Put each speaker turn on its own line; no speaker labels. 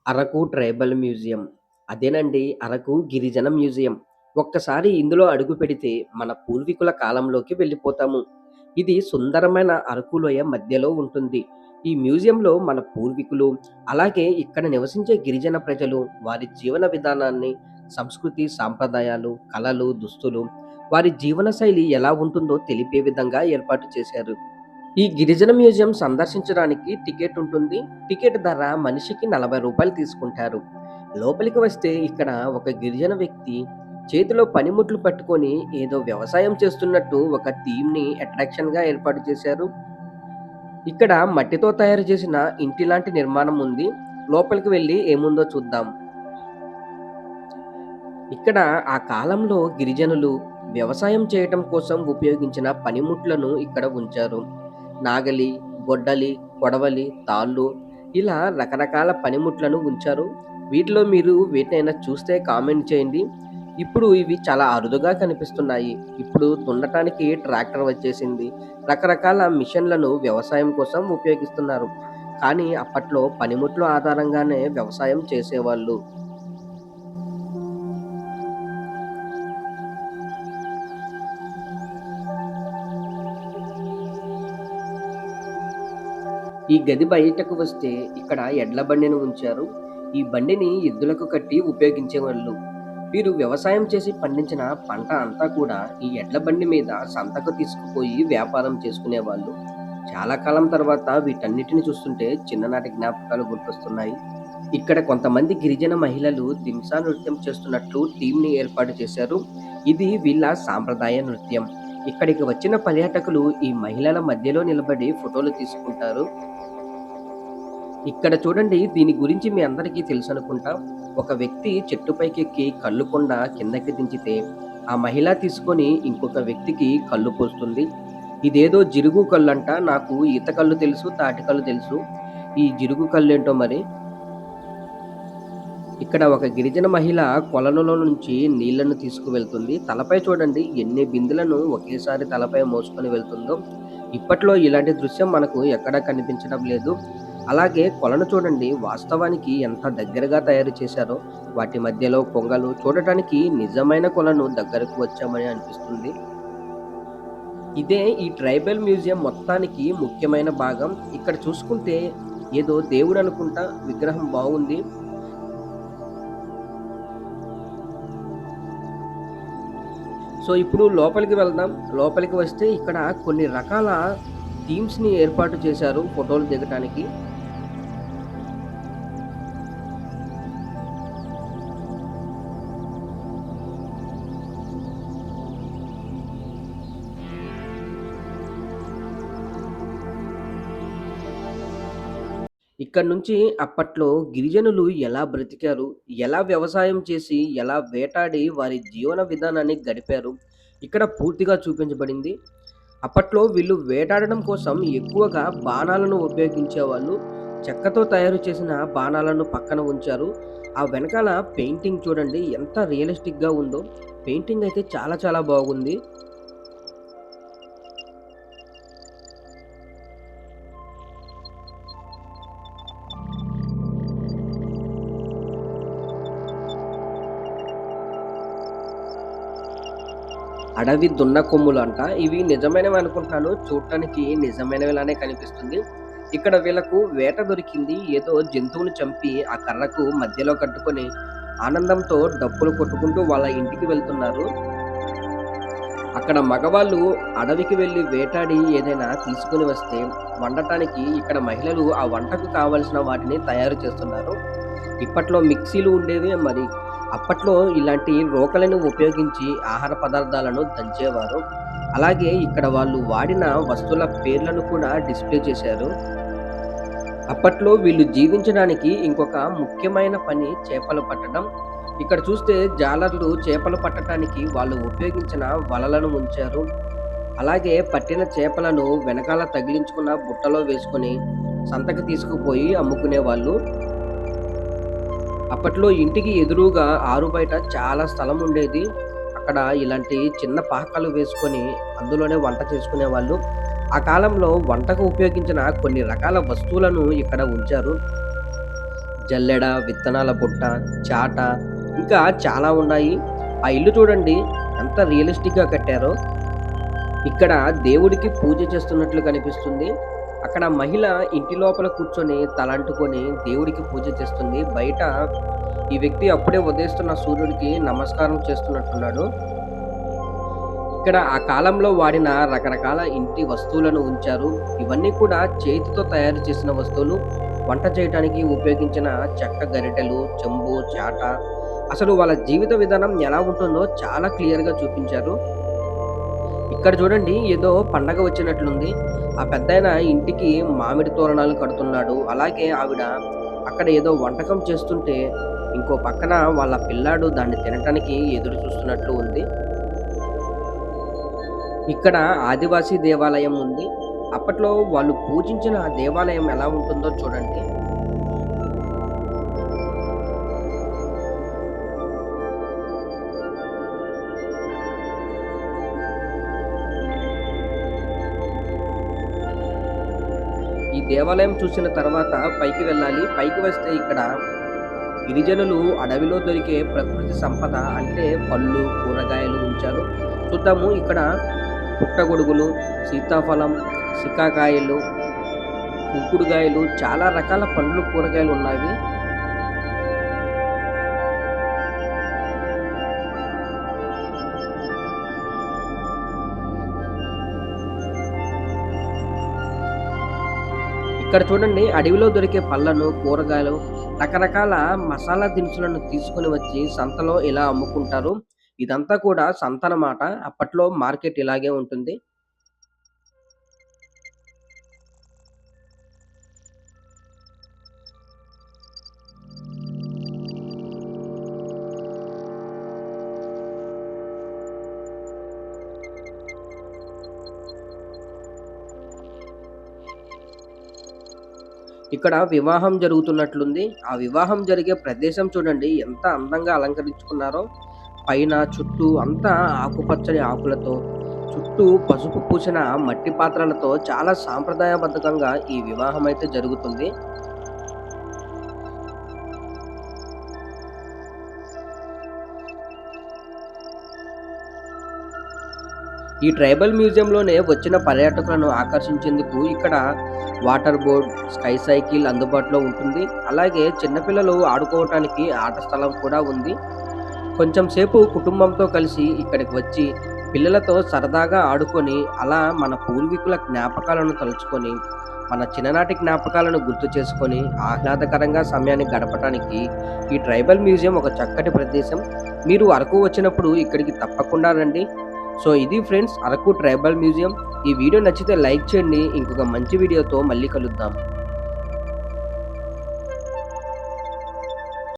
Araku tribal museum. అదేనండి అరకు గిరిజన museum. ఒక్కసారి ఇందులో అడుగుపెడితే మన పూర్వీకుల కాలంలోకి వెళ్ళిపోతాము. ఇది సుందరమైన అరకు లోయ మధ్యలో ఉంటుంది. ఈ మ్యూజియంలో మన పూర్వీకులు, అలాగే ఇక్కడ నివసించే గిరిజన ప్రజలు, వారి జీవన విధానాన్ని, సంస్కృతి, సాంప్రదాయాలు, కళలు, దుస్తులు, వారి జీవనశైలి ఎలా ఉంటుందో తెలిపే విధంగా ఏర్పాటు చేశారు. ఈ గిరిజన మ్యూజియం సందర్శించడానికి టికెట్ ఉంటుంది. టికెట్ ధర మనిషికి రూ. 40 తీసుకుంటారు. లోపలికి వస్తే ఇక్కడ ఒక గిరిజన వ్యక్తి చేతిలో పనిముట్లు పట్టుకొని ఏదో వ్యవసాయం చేస్తున్నట్టు ఒక థీమ్‌ని అట్రాక్షన్‌గా ఏర్పాటు చేశారు. ఇక్కడ మట్టితో తయారు చేసిన ఇంటి లాంటి నిర్మాణం ఉంది. లోపలికి వెళ్లి ఏముందో చూద్దాం. ఇక్కడ ఆ కాలంలో గిరిజనులు వ్యవసాయం చేయటం కోసం ఉపయోగించిన పనిముట్లను ఇక్కడ ఉంచారు. నాగలి, గొడ్డలి, కొడవలి, తాళ్ళు ఇలా రకరకాల పనిముట్లను ఉంచారు. వీటిలో మీరు వేటినైనా చూస్తే కామెంట్ చేయండి. ఇప్పుడు ఇవి చాలా అరుదుగా కనిపిస్తున్నాయి. ఇప్పుడు దున్నటానికి ట్రాక్టర్ వచ్చేసింది. రకరకాల మిషన్లను వ్యవసాయం కోసం ఉపయోగిస్తున్నారు. కానీ అప్పట్లో పనిముట్ల ఆధారంగానే వ్యవసాయం చేసేవాళ్ళు. ఈ గది బయటకు వస్తే ఇక్కడ ఎడ్ల బండిని ఉంచారు. ఈ బండిని ఎద్దులకు కట్టి ఉపయోగించేవాళ్ళు. వీరు వ్యవసాయం చేసి పండించిన పంట అంతా కూడా ఈ ఎడ్ల బండి మీద సంతకు తీసుకుపోయి వ్యాపారం చేసుకునేవాళ్ళు. చాలా కాలం తర్వాత వీటన్నిటిని చూస్తుంటే చిన్ననాటి జ్ఞాపకాలు గుర్తొస్తున్నాయి. ఇక్కడ కొంతమంది గిరిజన మహిళలు దింసా నృత్యం చేస్తున్నట్లు టీంని ఏర్పాటు చేశారు. ఇది వీళ్ళ సాంప్రదాయ నృత్యం. ఇక్కడికి వచ్చిన పర్యాటకులు ఈ మహిళల మధ్యలో నిలబడి ఫోటోలు తీసుకుంటారు. ఇక్కడ చూడండి, దీని గురించి మీ అందరికీ తెలుసనుకుంటా. ఒక వ్యక్తి చెట్టు పైకెక్కి కల్లు కొండ కిందకి దించితే, ఆ మహిళ తీసుకొని ఇంకొక వ్యక్తికి కల్లు పోస్తుంది. ఇదేదో జిరుగు కల్లంట. నాకు ఈత కల్లు తెలుసు, తాటి కల్లు తెలుసు. ఈ జిరుగు కల్లేంటో మరి. ఇక్కడ ఒక గిరిజన మహిళ కొలనులో నుంచి నీళ్లను తీసుకువెళ్తుంది. తలపై చూడండి ఎన్ని బిందెలను ఒకేసారి తలపై మోసుకొని వెళ్తుందో. ఇప్పట్లో ఇలాంటి దృశ్యం మనకు ఎక్కడా కనిపించడం లేదు. అలాగే కొలను చూడండి, వాస్తవానికి ఎంత దగ్గరగా తయారు చేశారో. వాటి మధ్యలో కొంగలు చూడటానికి నిజమైన కొలను దగ్గరకు వచ్చామని అనిపిస్తుంది. ఇదే ఈ ట్రైబల్ మ్యూజియం మొత్తానికి ముఖ్యమైన భాగం. ఇక్కడ చూసుకుంటే ఏదో దేవుడు అనుకుంటా, విగ్రహం బాగుంది. సో ఇప్పుడు లోపలికి వెళ్దాం. లోపలికి వస్తే ఇక్కడ కొన్ని రకాల థీమ్స్‌ని ఏర్పాటు చేశారు ఫోటోలు దిగటానికి. ఇక్కడి నుంచి అప్పట్లో గిరిజనులు ఎలా బ్రతికారు, ఎలా వ్యవసాయం చేసి, ఎలా వేటాడి వారి జీవన విధానాన్ని గడిపారు, ఇక్కడ పూర్తిగా చూపించబడింది. అప్పట్లో వీళ్ళు వేటాడడం కోసం ఎక్కువగా బాణాలను ఉపయోగించేవాళ్ళు. చెక్కతో తయారు చేసిన బాణాలను పక్కన ఉంచారు. ఆ వెనకాల పెయింటింగ్ చూడండి ఎంత రియలిస్టిక్‌గా ఉందో. పెయింటింగ్ అయితే చాలా చాలా బాగుంది. అడవి దున్న కొమ్ములంట. ఇవి నిజమైనవి అనుకుంటాను. చూడటానికి నిజమైనవిలానే కనిపిస్తుంది. ఇక్కడ వీళ్ళకు వేట దొరికింది. ఏదో జంతువుని చంపి ఆ కర్రకు మధ్యలో కట్టుకొని ఆనందంతో డప్పులు కొట్టుకుంటూ వాళ్ళ ఇంటికి వెళ్తున్నారు. అక్కడ మగవాళ్ళు అడవికి వెళ్లి వేటాడి ఏదైనా తీసుకొని వస్తే వండటానికి ఇక్కడ మహిళలు ఆ వంటకు కావలసిన వాటిని తయారు చేస్తున్నారు. ఇప్పట్లో మిక్సీలు ఉండేవి మరి. అప్పట్లో ఇలాంటి రోకలను ఉపయోగించి ఆహార పదార్థాలను దంచేవారు. అలాగే ఇక్కడ వాళ్ళు వాడిన వస్తువుల పేర్లను కూడా డిస్‌ప్లే చేశారు. అప్పట్లో వీళ్ళు జీవించడానికి ఇంకొక ముఖ్యమైన పని చేపలు పట్టడం. ఇక్కడ చూస్తే జాలర్లు చేపలు పట్టటానికి వాళ్ళు ఉపయోగించిన వలలను ఉంచారు. అలాగే పట్టిన చేపలను వెనకాల తగిలించుకున్న బుట్టలో వేసుకొని సంతకి తీసుకుపోయి అమ్ముకునేవాళ్ళు. అప్పట్లో ఇంటికి ఎదురుగా ఆరుబయట చాలా స్థలం ఉండేది. అక్కడ ఇలాంటి చిన్న పాకలు వేసుకొని అందులోనే వంట చేసుకునేవాళ్ళు. ఆ కాలంలో వంటకు ఉపయోగించిన కొన్ని రకాల వస్తువులను ఇక్కడ ఉంచారు. జల్లెడ, విత్తనాల బుట్ట, చాట ఇంకా చాలా ఉన్నాయి. ఆ ఇల్లు చూడండి ఎంత రియలిస్టిక్‌గా కట్టారో. ఇక్కడ దేవుడికి పూజ చేస్తున్నట్లు కనిపిస్తుంది. అక్కడ మహిళ ఇంటి లోపల కూర్చొని తలంటుకొని దేవుడికి పూజ చేస్తుంది. బయట ఈ వ్యక్తి అప్పుడే ఉదయిస్తున్న సూర్యుడికి నమస్కారం చేస్తున్నట్టున్నాడు. ఇక్కడ ఆ కాలంలో వాడిన రకరకాల ఇంటి వస్తువులను ఉంచారు. ఇవన్నీ కూడా చేతితో తయారు చేసిన వస్తువులు. వంట చేయటానికి ఉపయోగించిన చెక్క గరిటెలు, చెంబు, చాట అసలు వాళ్ళ జీవిత విధానం ఎలా ఉంటుందో చాలా క్లియర్‌గా చూపించారు. ఇక్కడ చూడండి ఏదో పండగ వచ్చినట్లుంది. ఆ పెద్దాయన ఇంటికి మామిడి తోరణాలు కడుతున్నాడు. అలాగే ఆవిడ అక్కడ ఏదో వంటకం చేస్తుంటే, ఇంకో పక్కన వాళ్ళ పిల్లాడు దాన్ని తినటానికి ఎదురు చూస్తున్నట్లు ఉంది. ఇక్కడ ఆదివాసీ దేవాలయం ఉంది. అప్పట్లో వాళ్ళు పూజించిన ఆ దేవాలయం ఎలా ఉంటుందో చూడండి. ఈ దేవాలయం చూసిన తర్వాత పైకి వెళ్ళాలి. పైకి వస్తే ఇక్కడ గిరిజనులు అడవిలో దొరికే ప్రకృతి సంపద అంటే పళ్ళు, కూరగాయలు ఉంచారు. చూద్దాము ఇక్కడ పుట్టగొడుగులు, సీతాఫలం, సికాకాయలు, కుంకుడుగాయలు చాలా రకాల పండ్లు, కూరగాయలు ఉన్నవి. ఇక్కడ చూడండి అడవిలో దొరికే పళ్ళను, కూరగాయలు, రకరకాల మసాలా దినుసులను తీసుకొని వచ్చి సంతలో ఇలా అమ్ముకుంటారు. ఇదంతా కూడా సంతనమాట. అప్పట్లో మార్కెట్ ఇలాగే ఉంటుంది. ఇక్కడ వివాహం జరుగుతున్నట్లుంది. ఆ వివాహం జరిగే ప్రదేశం చూడండి ఎంత అందంగా అలంకరించుకున్నారో. పైన చుట్టూ అంతా ఆకుపచ్చని ఆకులతో, చుట్టూ పసుపు పూసిన మట్టి పాత్రలతో చాలా సాంప్రదాయబద్ధకంగా ఈ వివాహం అయితే జరుగుతుంది. ఈ ట్రైబల్ మ్యూజియంలోనే వచ్చిన పర్యాటకులను ఆకర్షించేందుకు ఇక్కడ వాటర్ బోర్డ్, స్కై సైకిల్ అందుబాటులో ఉంటుంది. అలాగే చిన్నపిల్లలు ఆడుకోవటానికి ఆట స్థలం కూడా ఉంది. కొంచెం సేపు కుటుంబంతో కలిసి ఇక్కడికి వచ్చి పిల్లలతో సరదాగా ఆడుకొని అలా మన పూర్వీకుల జ్ఞాపకాలను తలుచుకొని మన చిన్ననాటి జ్ఞాపకాలను గుర్తు చేసుకొని ఆహ్లాదకరంగా సమయాన్ని గడపటానికి ఈ ట్రైబల్ మ్యూజియం ఒక చక్కటి ప్రదేశం. మీరు అరకు వచ్చినప్పుడు ఇక్కడికి తప్పకుండా రండి. సో ఇది ఫ్రెండ్స్ అరకు ట్రైబల్ మ్యూజియం. ఈ వీడియో నచ్చితే లైక్ చేయండి. ఇంకొక మంచి వీడియోతో మళ్ళీ కలుద్దాం.